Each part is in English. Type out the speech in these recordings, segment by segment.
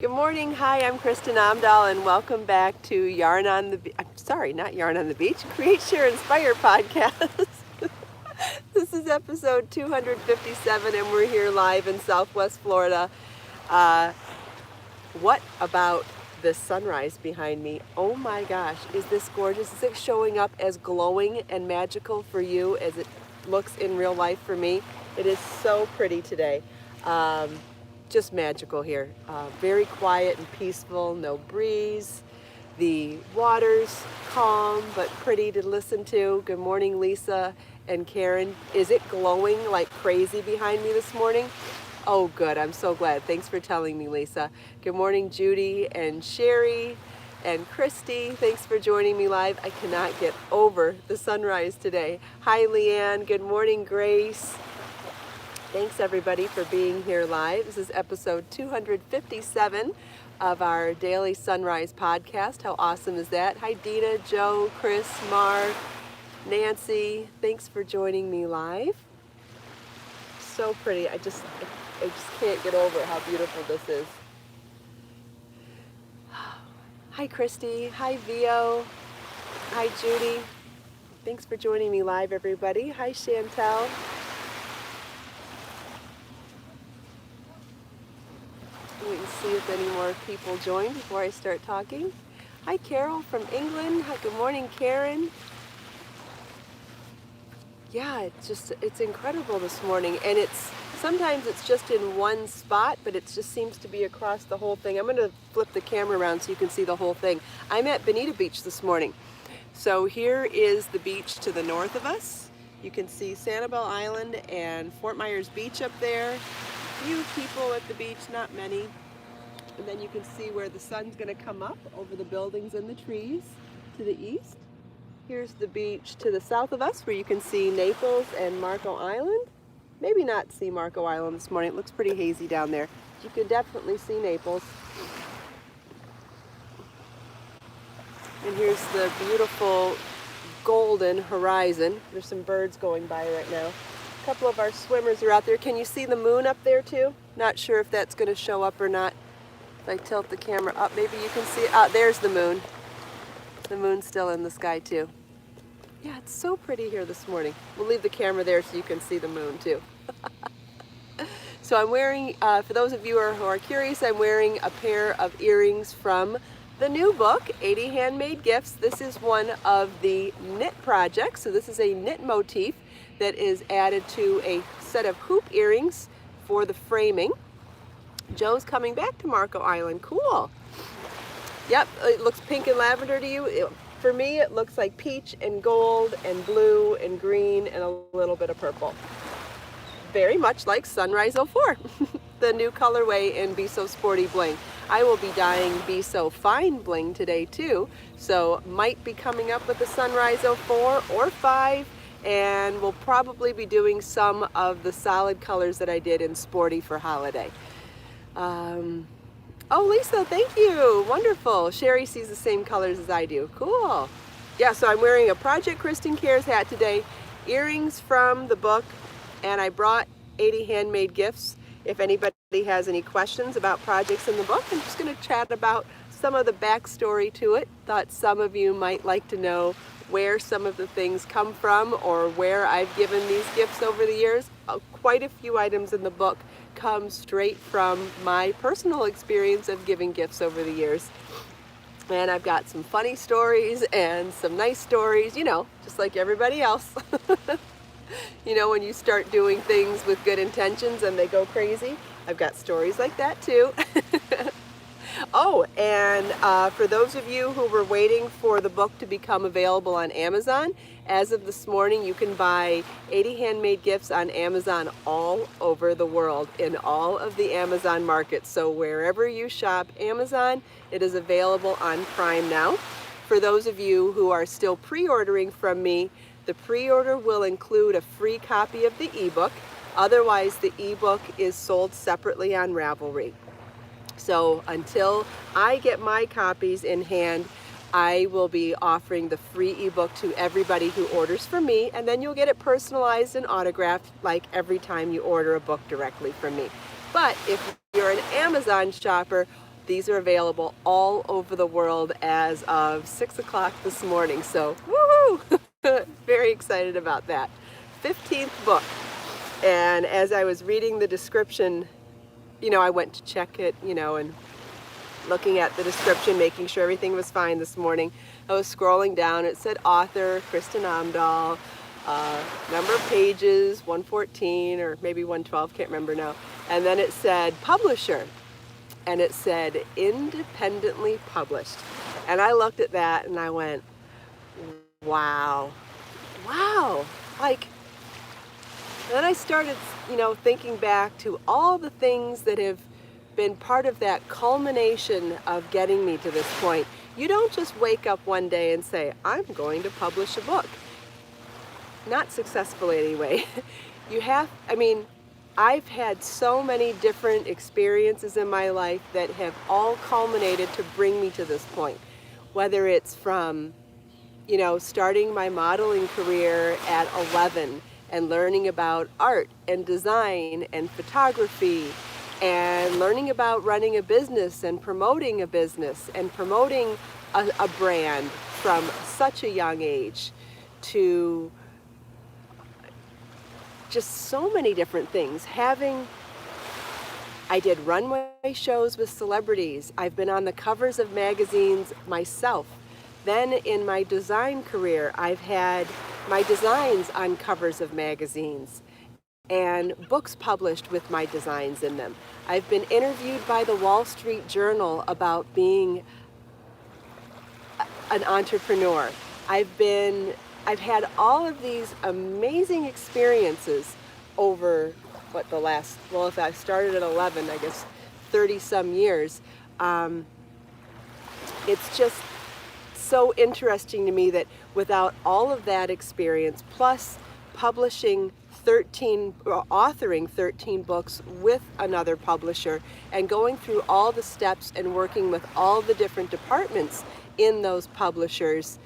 Good morning. Hi, I'm Kristin Omdahl, and welcome back to Yarn on the not Yarn on the Beach, Create, Share, Inspire podcast. This is episode 257, and we're here live in Southwest Florida. What about this sunrise behind me? Oh my gosh, is this gorgeous? Is it showing up as glowing and magical for you as it looks in real life for me? It is so pretty today. Just magical here. Very quiet and peaceful, no breeze. The water's calm but pretty to listen to. Good morning, Lisa and Karen. Is it glowing like crazy behind me this morning? Oh, good. I'm so glad. Thanks for telling me, Lisa. Good morning, Judy and Sherry and Christy. Thanks for joining me live. I cannot get over the sunrise today. Hi, Leanne. Good morning, Grace. Thanks everybody for being here live. This is episode 257 of our daily sunrise podcast. How awesome is that? Hi Dina, Joe, Chris, Mark, Nancy. Thanks for joining me live. So pretty. I just can't get over how beautiful this is. Hi Christy. Hi Vio. Hi Judy. Thanks for joining me live, everybody. Hi Chantel. Wait and see if any more people join before I start talking. Hi Carol from England. Hi, good morning Karen. Yeah, it's incredible this morning, and sometimes it's just in one spot, but it just seems to be across the whole thing. I'm going to flip the camera around so you can see the whole thing. I'm at Bonita Beach this morning. So here is the beach to the north of us. You can see Sanibel Island and Fort Myers Beach up there. Few people at the beach, not many. And then you can see where the sun's going to come up over the buildings and the trees to the east. Here's the beach to the south of us where you can see Naples and Marco Island. Maybe not see Marco Island this morning. It looks pretty hazy down there. You can definitely see Naples. And here's the beautiful golden horizon. There's some birds going by right now. A couple of our swimmers are out there. Can you see the moon up there too? Not sure if that's going to show up or not. If I tilt the camera up, maybe you can see it. Ah, there's the moon. The moon's still in the sky too. Yeah, it's so pretty here this morning. We'll leave the camera there so you can see the moon too. So I'm wearing, for those of you who are curious, I'm wearing a pair of earrings from the new book, 80 Handmade Gifts. This is one of the knit projects. So this is a knit motif that is added to a set of hoop earrings for the framing. Joe's coming back to Marco Island. Cool. Yep, it looks pink and lavender to you. For me, it looks like peach and gold and blue and green and a little bit of purple. Very much like Sunrise 04, the new colorway in Be So Sporty Bling. I will be dyeing Be So Fine Bling today too, so might be coming up with the Sunrise 04 or 5, and we'll probably be doing some of the solid colors that I did in Sporty for holiday. Oh, Lisa, thank you. Wonderful. Sherry sees the same colors as I do. Cool. Yeah, so I'm wearing a Project Kristen Cares hat today, earrings from the book, and I brought 80 Handmade Gifts. If anybody has any questions about projects in the book, I'm just going to chat about some of the backstory to it. Thought some of you might like to know where some of the things come from or where I've given these gifts over the years. Quite a few items in the book come straight from my personal experience of giving gifts over the years. And I've got some funny stories and some nice stories, you know, just like everybody else. You know, when you start doing things with good intentions and they go crazy, I've got stories like that too. Oh, and for those of you who were waiting for the book to become available on Amazon, as of this morning, you can buy 80 Handmade Gifts on Amazon all over the world, in all of the Amazon markets. So wherever you shop Amazon, it is available on Prime now. For those of you who are still pre-ordering from me, the pre-order will include a free copy of the ebook. Otherwise, the ebook is sold separately on Ravelry. So until I get my copies in hand, I will be offering the free ebook to everybody who orders from me, and then you'll get it personalized and autographed like every time you order a book directly from me. But if you're an Amazon shopper, These are available all over the world as of 6 o'clock this morning, so woohoo! Very excited about that. 15th book. And as I was reading the description, I went to check it, and looking at the description, making sure everything was fine this morning. I was scrolling down, it said author, Kristin Omdahl, number of pages, 114 or maybe 112, can't remember now. And then it said publisher, and it said independently published. And I looked at that and I went, wow, then I started, thinking back to all the things that have been part of that culmination of getting me to this point. You don't just wake up one day and say, I'm going to publish a book. Not successfully anyway. I've had so many different experiences in my life that have all culminated to bring me to this point. Whether it's from, starting my modeling career at 11 and learning about art and design and photography and learning about running a business and promoting a business and promoting a brand from such a young age, to just so many different things. I did runway shows with celebrities. I've been on the covers of magazines myself. Then in my design career, I've had my designs on covers of magazines and books published with my designs in them. I've been interviewed by the Wall Street Journal about being an entrepreneur. I've had all of these amazing experiences over if I started at 11, I guess 30 some years. It's just so interesting to me that without all of that experience, plus authoring 13 books with another publisher and going through all the steps and working with all the different departments in those publishers,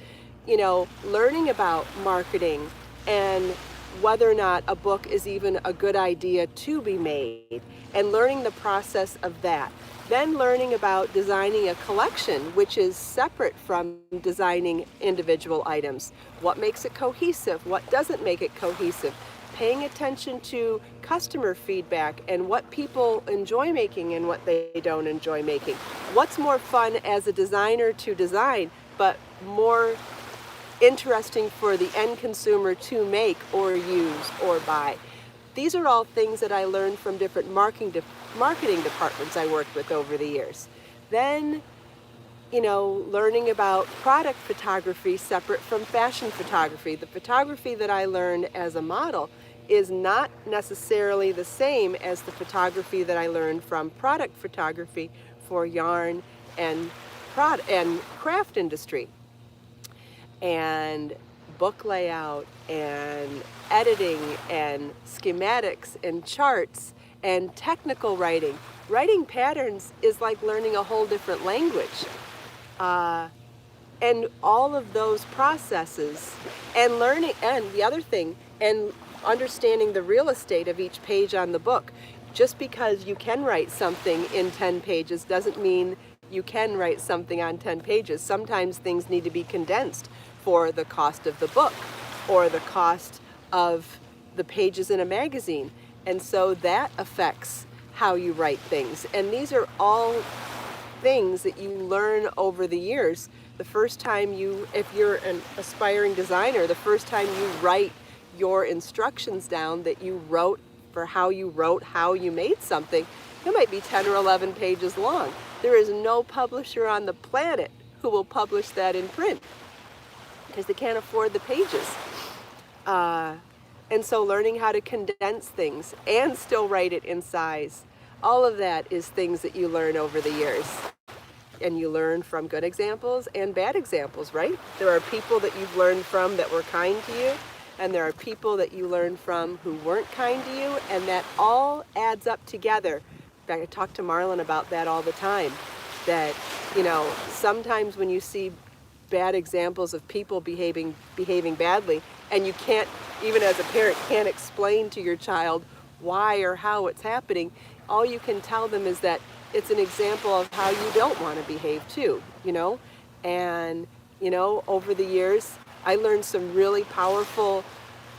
learning about marketing and whether or not a book is even a good idea to be made, and learning the process of that. Then learning about designing a collection, which is separate from designing individual items. What makes it cohesive? What doesn't make it cohesive? Paying attention to customer feedback and what people enjoy making and what they don't enjoy making. What's more fun as a designer to design, but more interesting for the end consumer to make or use or buy? These are all things that I learned from different marketing departments I worked with over the years. Then, learning about product photography separate from fashion photography. The photography that I learned as a model is not necessarily the same as the photography that I learned from product photography for yarn and craft industry, and book layout and editing and schematics and charts and technical writing. Writing patterns is like learning a whole different language. And all of those processes and learning, and the other thing, and understanding the real estate of each page on the book. Just because you can write something in 10 pages doesn't mean you can write something on 10 pages. Sometimes things need to be condensed for the cost of the book or the cost of the pages in a magazine. And so that affects how you write things. And these are all things that you learn over the years. The first time if you're an aspiring designer, the first time you write your instructions down that you wrote for how you made something, it might be 10 or 11 pages long. There is no publisher on the planet who will publish that in print because they can't afford the pages. And so learning how to condense things and still write it in size, all of that is things that you learn over the years. And you learn from good examples and bad examples, right? There are people that you've learned from that were kind to you, and there are people that you learn from who weren't kind to you, and that all adds up together. In fact, I talk to Marlon about that all the time, that, sometimes when you see bad examples of people behaving badly, and you can't, even as a parent, can't explain to your child why or how it's happening, all you can tell them is that it's an example of how you don't want to behave too, you know? And, you know, over the years, I learned some really powerful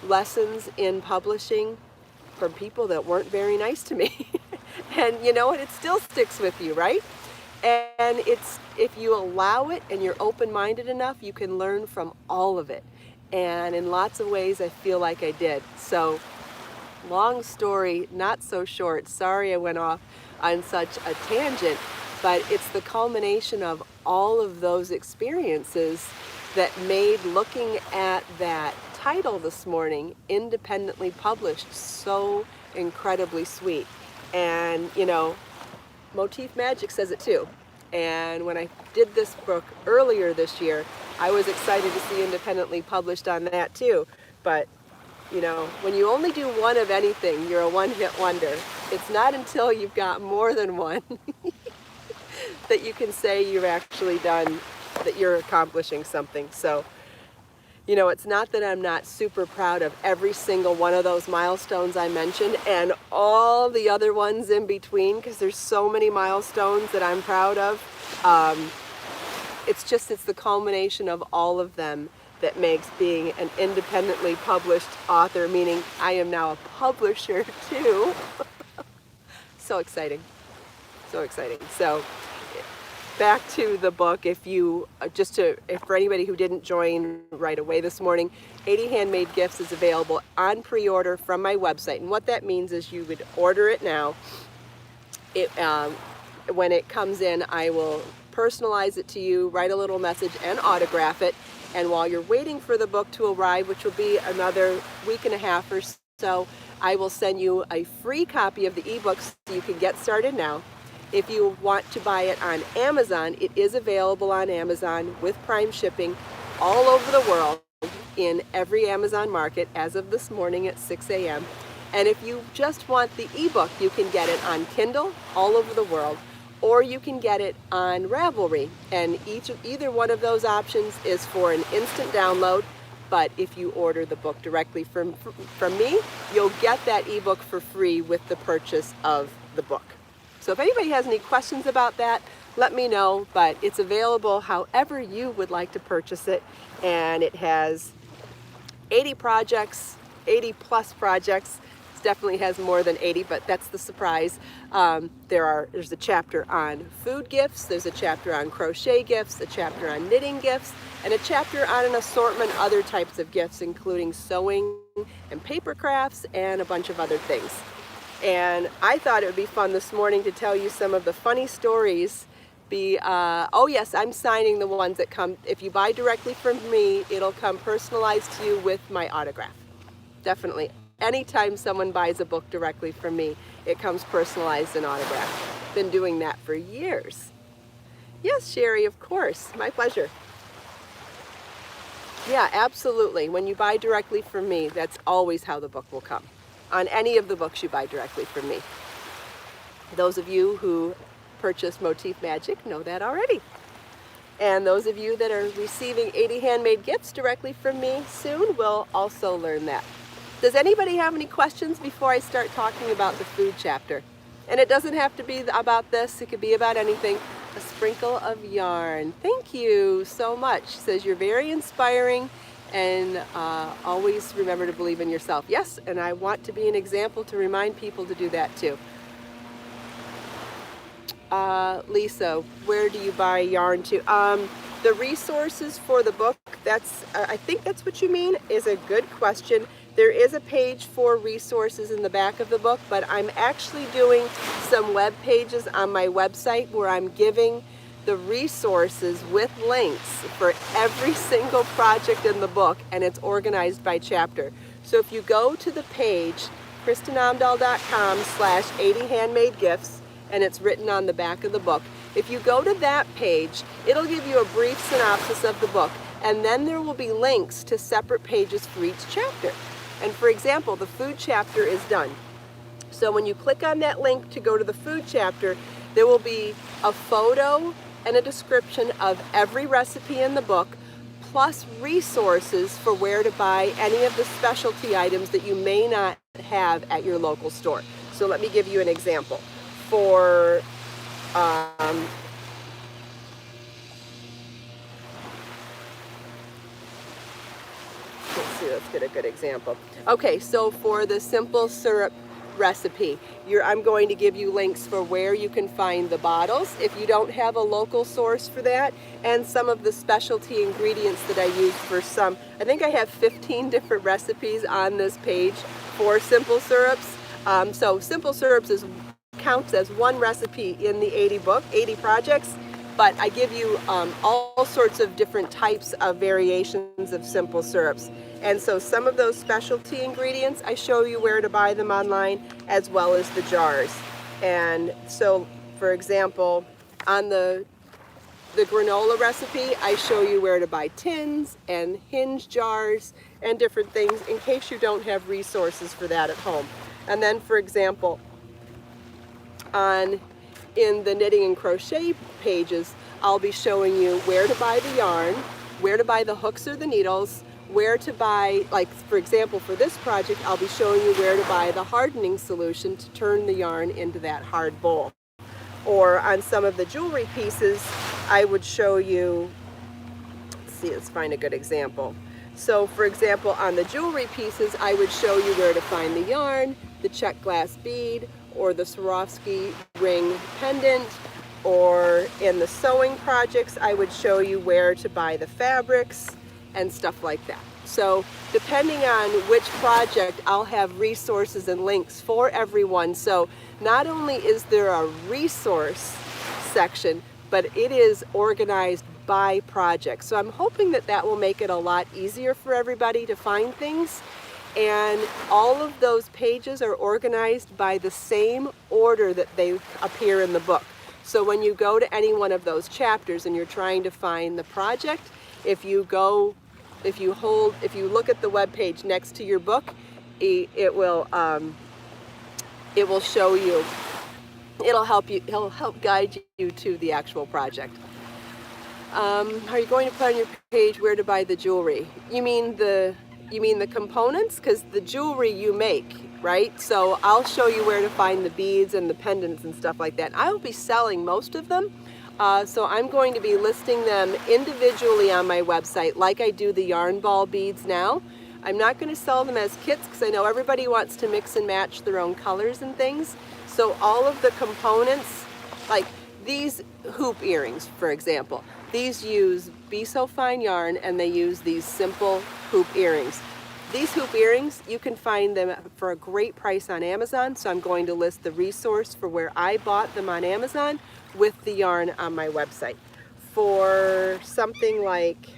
lessons in publishing from people that weren't very nice to me. And you know what? It still sticks with you, right? And it's, if you allow it and you're open-minded enough, you can learn from all of it. And in lots of ways, I feel like I did. So, long story, not so short. Sorry I went off on such a tangent, but it's the culmination of all of those experiences that made looking at that title this morning, independently published, so incredibly sweet. And, you know, Motif Magic says it too. And when I did this book earlier this year, I was excited to see independently published on that too. But, you know, when you only do one of anything, you're a one-hit wonder. It's not until you've got more than one that you can say you've actually done, that you're accomplishing something. So, you know, it's not that I'm not super proud of every single one of those milestones I mentioned and all the other ones in between, because there's so many milestones that I'm proud of. It's the culmination of all of them that makes being an independently published author, meaning I am now a publisher too. So exciting. So exciting. So back to the book, if for anybody who didn't join right away this morning, 80 Handmade Gifts is available on pre-order from my website. And what that means is you would order it now. When it comes in, I will personalize it to you, write a little message, and autograph it. And while you're waiting for the book to arrive, which will be another week and a half or so, I will send you a free copy of the ebook so you can get started now. If you want to buy it on Amazon, it is available on Amazon with Prime shipping all over the world in every Amazon market as of this morning at 6 a.m. And if you just want the ebook, you can get it on Kindle all over the world, or you can get it on Ravelry. And either one of those options is for an instant download. But if you order the book directly from me, you'll get that ebook for free with the purchase of the book. So if anybody has any questions about that, let me know, but it's available however you would like to purchase it. And it has 80 projects, 80 plus projects. It definitely has more than 80, but that's the surprise. There's a chapter on food gifts, there's a chapter on crochet gifts, a chapter on knitting gifts, and a chapter on an assortment of other types of gifts, including sewing and paper crafts and a bunch of other things. And I thought it would be fun this morning to tell you some of the funny stories. Oh yes, I'm signing the ones that come. If you buy directly from me, it'll come personalized to you with my autograph. Definitely. Anytime someone buys a book directly from me, it comes personalized and autographed. Been doing that for years. Yes, Sherry, of course. My pleasure. Yeah, absolutely. When you buy directly from me, that's always how the book will come. On any of the books you buy directly from me. Those of you who purchase Motif Magic know that already. And those of you that are receiving 80 Handmade Gifts directly from me soon will also learn that. Does anybody have any questions before I start talking about the food chapter? And it doesn't have to be about this, it could be about anything. A sprinkle of yarn. Thank you so much. Says you're very inspiring. And always remember to believe in yourself. Yes, and I want to be an example to remind people to do that too. Lisa, where do you buy yarn to? The resources for the book, I think that's what you mean, is a good question. There is a page for resources in the back of the book, but I'm actually doing some web pages on my website where I'm giving the resources with links for every single project in the book, and it's organized by chapter. So if you go to the page, kristinomdahl.com/80 handmade gifts, and it's written on the back of the book. If you go to that page, it'll give you a brief synopsis of the book, and then there will be links to separate pages for each chapter. And for example, the food chapter is done. So when you click on that link to go to the food chapter, there will be a photo and a description of every recipe in the book, plus resources for where to buy any of the specialty items that you may not have at your local store. So let me give you an example. For Um, let's see, let's get a good example. Okay, so for the simple syrup recipe, I'm going to give you links for where you can find the bottles if you don't have a local source for that, and some of the specialty ingredients that I use for some. I think I have 15 different recipes on this page for simple syrups. So simple syrups counts as one recipe in the 80 book, 80 projects, but I give you all sorts of different types of variations of simple syrups. And so some of those specialty ingredients, I show you where to buy them online, as well as the jars. And so, for example, on the granola recipe, I show you where to buy tins and hinge jars and different things in case you don't have resources for that at home. And then, for example, in the knitting and crochet pages, I'll be showing you where to buy the yarn, where to buy the hooks or the needles, where to buy, like for example for this project, I'll be showing you where to buy the hardening solution to turn the yarn into that hard bowl. Or on some of the jewelry pieces, I would show you, let's find a good example. So for example, on the jewelry pieces, I would show you where to find the yarn, the check glass bead, or the Swarovski ring pendant. Or in the sewing projects, I would show you where to buy the fabrics and stuff like that. So depending on which project, I'll have resources and links for everyone. So not only is there a resource section, but it is organized by project. So I'm hoping that that will make it a lot easier for everybody to find things. And all of those pages are organized by the same order that they appear in the book. So when you go to any one of those chapters and you're trying to find the project, if you look at the web page next to your book, it will show you, it'll help guide you to the actual project. Are you going to put on your page where to buy the jewelry? You mean the components? Because the jewelry you make, right? So I'll show you where to find the beads and the pendants and stuff like that. I will be selling most of them. So I'm going to be listing them individually on my website like I do the yarn ball beads now. I'm not going to sell them as kits because I know everybody wants to mix and match their own colors and things. So all of the components, like these hoop earrings, for example, these use Be So Fine yarn and they use these simple hoop earrings. These hoop earrings, you can find them for a great price on Amazon, so I'm going to list the resource for where I bought them on Amazon with the yarn on my website. For something like,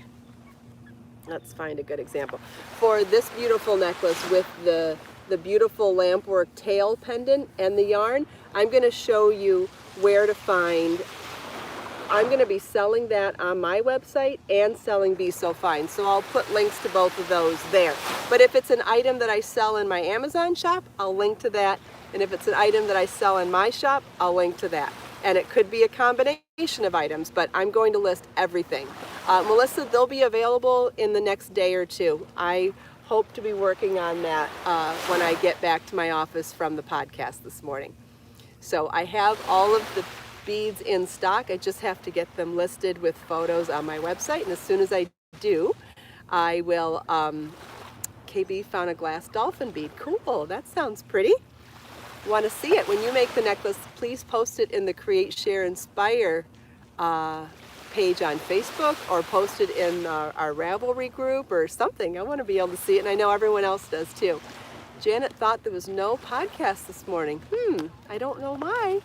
let's find a good example. For this beautiful necklace with the beautiful lampwork tail pendant and the yarn, I'm going to show you where to find. I'm going to be selling that on my website and selling Be So Fine. So I'll put links to both of those there. But if it's an item that I sell in my Amazon shop, I'll link to that. And if it's an item that I sell in my shop, I'll link to that. And it could be a combination of items, but I'm going to list everything. Melissa, they'll be available in the next day or two. I hope to be working on that when I get back to my office from the podcast this morning. So I have all of the beads in stock. I just have to get them listed with photos on my website, and as soon as I do, I will. KB found a glass dolphin bead. Cool, that sounds pretty. Want to see it? When you make the necklace, please post it in the Create, Share, Inspire page on Facebook, or post it in our Ravelry group or something. I want to be able to see it, and I know everyone else does too. Janet thought there was no podcast this morning. I don't know why.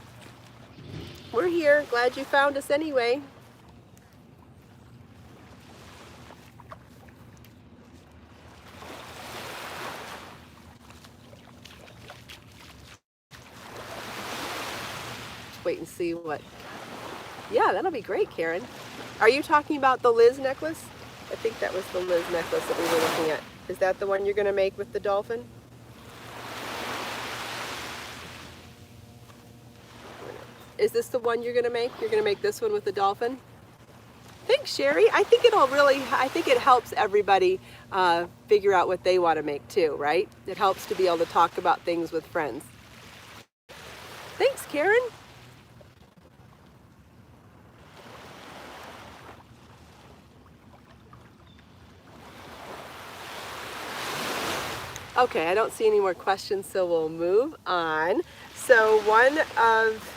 We're here. Glad you found us anyway. Wait and see what. Yeah, that'll be great, Karen. Are you talking about the Liz necklace? I think that was the Liz necklace that we were looking at. Is that the one you're going to make with the dolphin? Is this the one you're going to make? You're going to make this one with the dolphin? Thanks, Sherry. I think it helps everybody figure out what they want to make too, right? It helps to be able to talk about things with friends. Thanks, Karen. Okay, I don't see any more questions, so we'll move on. So one of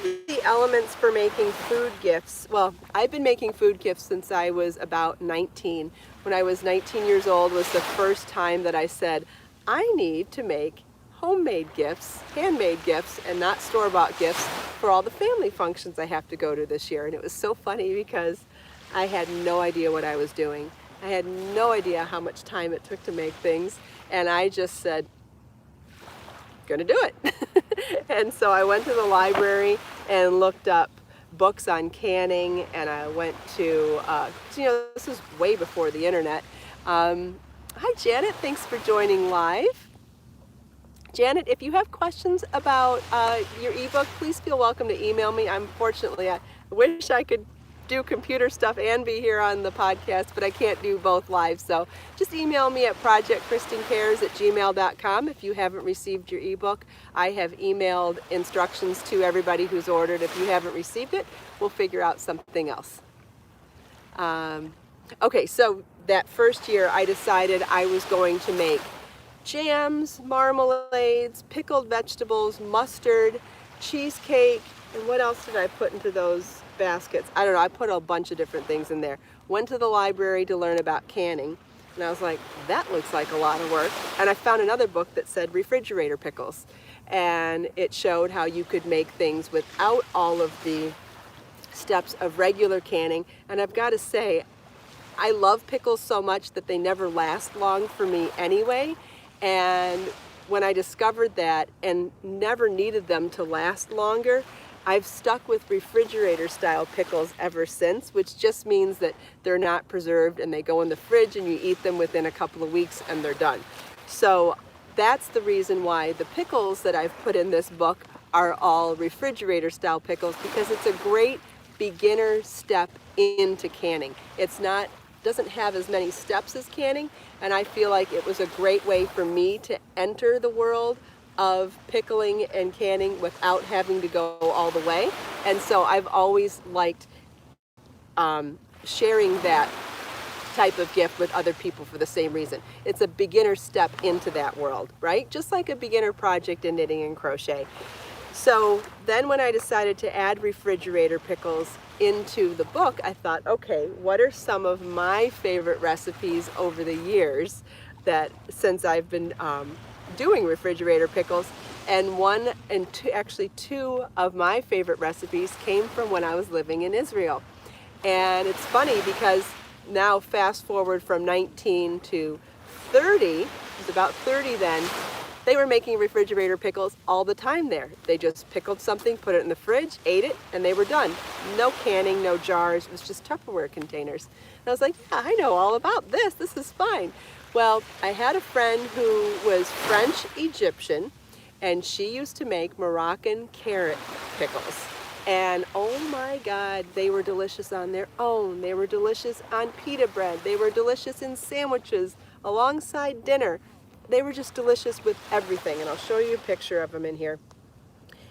the elements for making food gifts, well, I've been making food gifts since I was about 19. When I was 19 years old was the first time that I said, I need to make homemade gifts, handmade gifts, and not store-bought gifts for all the family functions I have to go to this year. And it was so funny because I had no idea what I was doing. I had no idea how much time it took to make things. And I just said, gonna do it. And so I went to the library and looked up books on canning, and I went to, this was way before the internet. Hi Janet, thanks for joining live. Janet, if you have questions about your ebook, please feel welcome to email me. Unfortunately, I wish I could do computer stuff and be here on the podcast, but I can't do both live. So just email me at projectkristincares@gmail.com if you haven't received your ebook. I have emailed instructions to everybody who's ordered. If you haven't received it, we'll figure out something else. Okay, so that first year I decided I was going to make jams, marmalades, pickled vegetables, mustard, cheesecake, and what else did I put into those baskets? I don't know, I put a bunch of different things in there. Went to the library to learn about canning, and I was like, that looks like a lot of work. And I found another book that said refrigerator pickles, and it showed how you could make things without all of the steps of regular canning. And I've got to say, I love pickles so much that they never last long for me anyway. And when I discovered that and never needed them to last longer, I've stuck with refrigerator style pickles ever since, which just means that they're not preserved and they go in the fridge and you eat them within a couple of weeks and they're done. So that's the reason why the pickles that I've put in this book are all refrigerator style pickles, because it's a great beginner step into canning. Doesn't have as many steps as canning, and I feel like it was a great way for me to enter the world of pickling and canning without having to go all the way. And so I've always liked sharing that type of gift with other people for the same reason. It's a beginner step into that world, right? Just like a beginner project in knitting and crochet. So then when I decided to add refrigerator pickles into the book, I thought, okay, what are some of my favorite recipes over the years that since I've been doing refrigerator pickles? And actually two of my favorite recipes came from when I was living in Israel. And it's funny because now fast forward from 19 to 30, it was about 30 then, they were making refrigerator pickles all the time there. They just pickled something, put it in the fridge, ate it, and they were done. No canning, no jars, it was just Tupperware containers. And I was like, yeah, I know all about this. This is fine. Well, I had a friend who was French Egyptian, and she used to make Moroccan carrot pickles. And oh my God, they were delicious on their own. They were delicious on pita bread. They were delicious in sandwiches alongside dinner. They were just delicious with everything, and I'll show you a picture of them in here.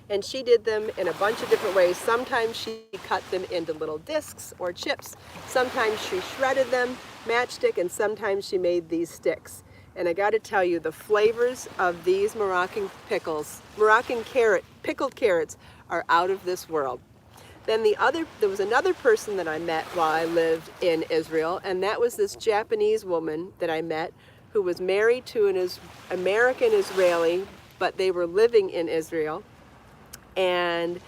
And she did them in a bunch of different ways. Sometimes she cut them into little discs or chips. Sometimes she shredded them, matchstick, and sometimes she made these sticks. And I got to tell you, the flavors of these Moroccan pickles, pickled carrots, are out of this world. Then there was another person that I met while I lived in Israel, and that was this Japanese woman that I met who was married to an American Israeli, but they were living in Israel. And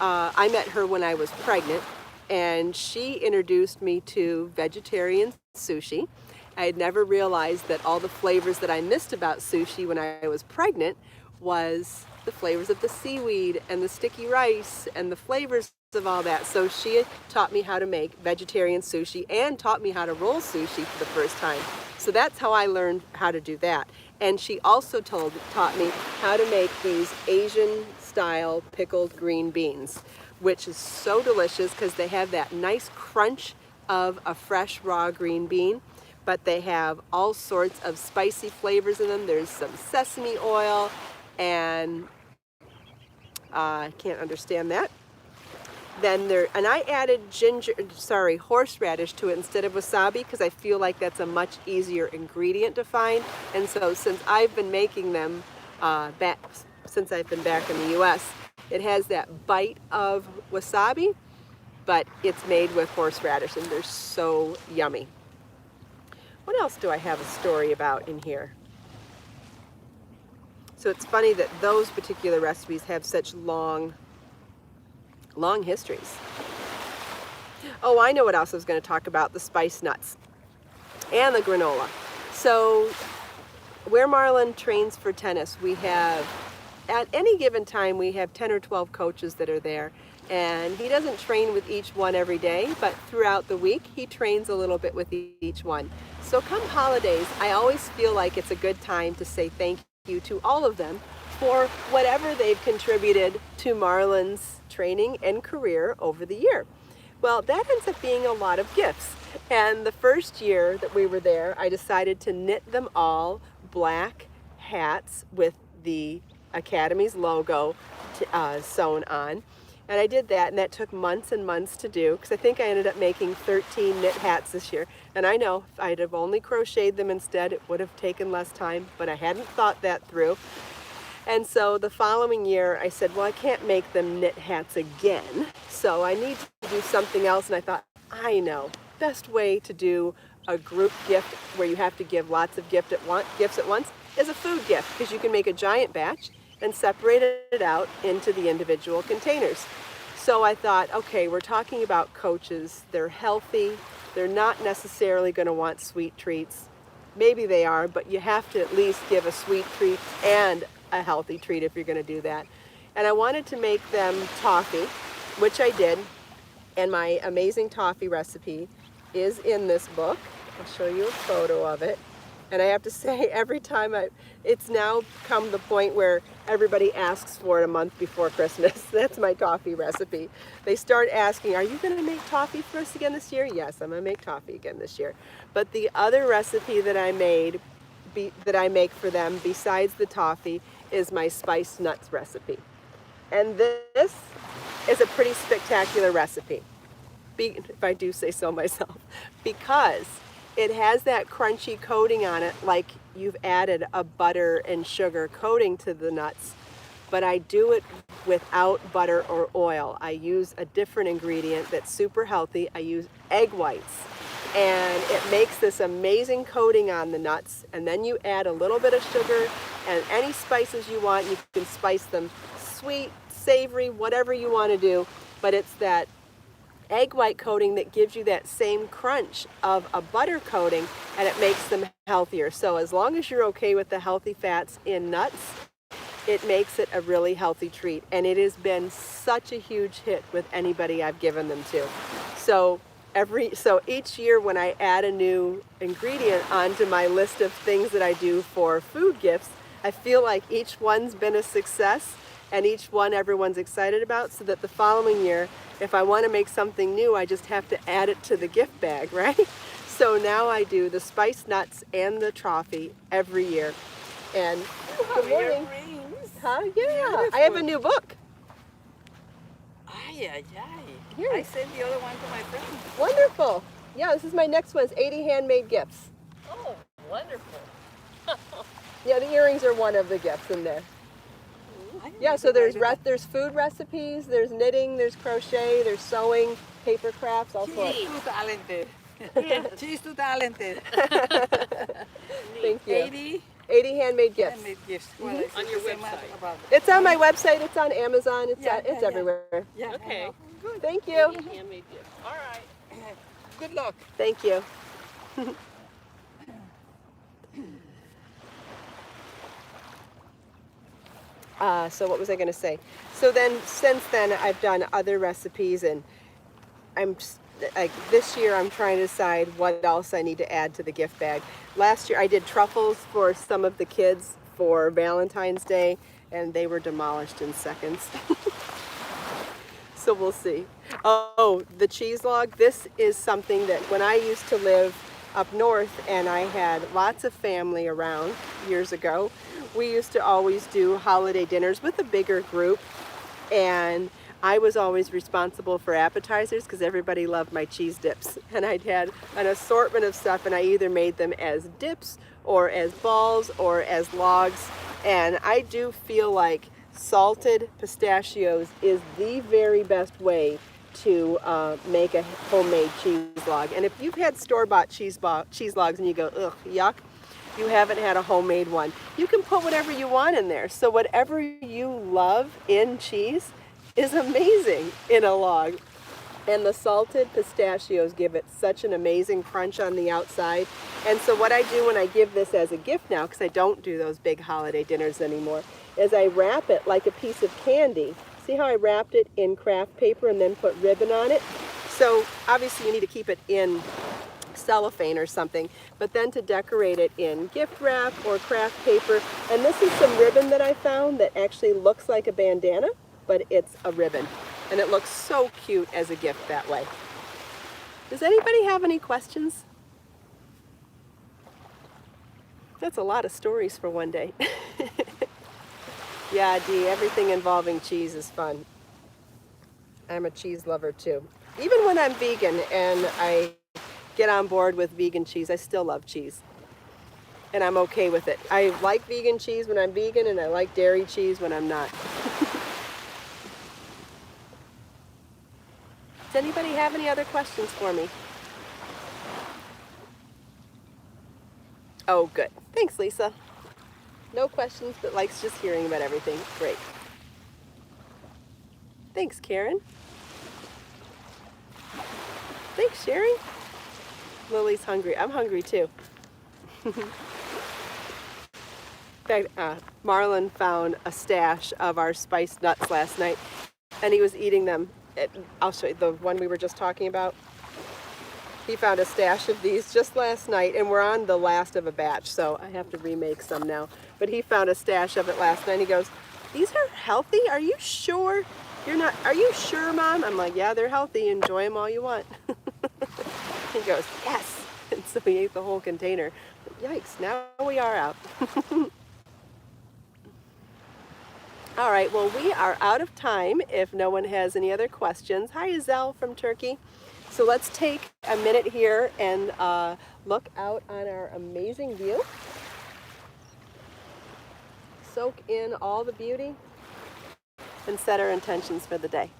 I met her when I was pregnant, and she introduced me to vegetarian sushi. I had never realized that all the flavors that I missed about sushi when I was pregnant was the flavors of the seaweed and the sticky rice and the flavors of all that. So she taught me how to make vegetarian sushi and taught me how to roll sushi for the first time. So that's how I learned how to do that. And she also taught me how to make these Asian style pickled green beans, which is so delicious because they have that nice crunch of a fresh raw green bean, but they have all sorts of spicy flavors in them. There's some sesame oil, and I can't understand that. then there, and I added horseradish to it instead of wasabi because I feel like that's a much easier ingredient to find. And so since I've been making them since I've been back in the US, it has that bite of wasabi, but it's made with horseradish and they're so yummy. What else do I have a story about in here? So it's funny that those particular recipes have such long histories. Oh, I know what else I was going to talk about, the spice nuts and the granola. So where Marlon trains for tennis, we have, at any given time, we have 10 or 12 coaches that are there. And he doesn't train with each one every day, but throughout the week, he trains a little bit with each one. So come holidays, I always feel like it's a good time to say thank you to all of them for whatever they've contributed to Marlon's training and career over the year. Well, that ends up being a lot of gifts. And the first year that we were there, I decided to knit them all black hats with the Academy's logo sewn on. And I did that, and that took months and months to do, because I think I ended up making 13 knit hats this year. And I know if I'd have only crocheted them instead, it would have taken less time, but I hadn't thought that through. And so the following year, I said, well, I can't make them knit hats again, so I need to do something else. And I thought, I know, best way to do a group gift where you have to give lots of gifts at once is a food gift, because you can make a giant batch and separate it out into the individual containers. So I thought, okay, we're talking about coaches. They're healthy. They're not necessarily going to want sweet treats. Maybe they are, but you have to at least give a sweet treat and a healthy treat if you're going to do that. And I wanted to make them toffee, which I did. And my amazing toffee recipe is in this book. I'll show you a photo of it. And I have to say, every time it's now come the point where everybody asks for it a month before Christmas. That's my toffee recipe. They start asking, are you going to make toffee for us again this year? Yes, I'm going to make toffee again this year. But the other recipe that I make for them besides the toffee is my spiced nuts recipe. And this is a pretty spectacular recipe, if I do say so myself, because it has that crunchy coating on it, like you've added a butter and sugar coating to the nuts, but I do it without butter or oil. I use a different ingredient that's super healthy. I use egg whites, and it makes this amazing coating on the nuts, and then you add a little bit of sugar and any spices you want. You can spice them sweet, savory, whatever you want to do, but it's that egg white coating that gives you that same crunch of a butter coating, and it makes them healthier. So as long as you're okay with the healthy fats in nuts, it makes it a really healthy treat. And it has been such a huge hit with anybody I've given them to. So each year when I add a new ingredient onto my list of things that I do for food gifts, I feel like each one's been a success, and each one everyone's excited about, so that the following year, if I want to make something new, I just have to add it to the gift bag, right? So now I do the spiced nuts and the toffee every year. And good morning. Rings. Huh? Yeah. Beautiful. I have a new book. Ay, ay, ay. Here. I sent the other one to my friend. Wonderful. Yeah, this is my next one. It's 80 handmade gifts. Oh, wonderful. Yeah, the earrings are one of the gifts in there. Yeah, so there's food recipes, there's knitting, there's crochet, there's sewing, paper crafts, all sorts. She's too talented. She's too talented. Thank you. 80 handmade gifts. handmade gifts. Well, Mhm. I On your say much website. about it. It's on my website, it's on Amazon, it's Yeah, it's yeah. everywhere. Yeah, Okay. I know. Good. Thank you. Handmade gift. All right. Good luck. Thank you. So what was I going to say? So then, since then, I've done other recipes, and this year I'm trying to decide what else I need to add to the gift bag. Last year I did truffles for some of the kids for Valentine's Day, and they were demolished in seconds. So we'll see. Oh, the cheese log. This is something that when I used to live up north and I had lots of family around years ago, we used to always do holiday dinners with a bigger group, and I was always responsible for appetizers because everybody loved my cheese dips. And I'd had an assortment of stuff, and I either made them as dips or as balls or as logs. And I do feel like salted pistachios is the very best way to make a homemade cheese log. And if you've had store-bought cheese logs and you go, ugh, yuck, you haven't had a homemade one. You can put whatever you want in there. So whatever you love in cheese is amazing in a log. And the salted pistachios give it such an amazing crunch on the outside. And so what I do when I give this as a gift now, because I don't do those big holiday dinners anymore, is I wrap it like a piece of candy. See how I wrapped it in craft paper and then put ribbon on it? So obviously you need to keep it in cellophane or something, but then to decorate it in gift wrap or craft paper. And this is some ribbon that I found that actually looks like a bandana, but it's a ribbon. And it looks so cute as a gift that way. Does anybody have any questions? That's a lot of stories for one day. Yeah, Dee, everything involving cheese is fun. I'm a cheese lover too. Even when I'm vegan and I get on board with vegan cheese, I still love cheese. And I'm okay with it. I like vegan cheese when I'm vegan, and I like dairy cheese when I'm not. Does anybody have any other questions for me? Oh, good. Thanks, Lisa. No questions, but likes just hearing about everything. Great. Thanks, Karen. Thanks, Sherry. Lily's hungry. I'm hungry too. In fact, Marlon found a stash of our spiced nuts last night, and he was eating them. I'll show you the one we were just talking about. He found a stash of these just last night, and we're on the last of a batch, so I have to remake some now. But he found a stash of it last night. He goes, "These are healthy? Are you sure? Are you sure, Mom?" I'm like, "Yeah, they're healthy. Enjoy them all you want." He goes, "Yes." And so he ate the whole container. Yikes, now we are out. All right, well, we are out of time if no one has any other questions. Hi, Zell from Turkey. So let's take a minute here and look out on our amazing view. Soak in all the beauty and set our intentions for the day.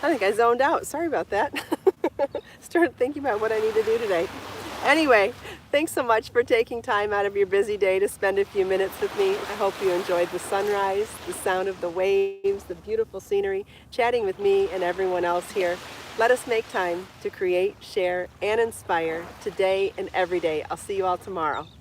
I think I zoned out. Sorry about that. Started thinking about what I need to do today. Anyway, thanks so much for taking time out of your busy day to spend a few minutes with me. I hope you enjoyed the sunrise, the sound of the waves, the beautiful scenery, chatting with me and everyone else here. Let us make time to create, share, and inspire today and every day. I'll see you all tomorrow. Bye.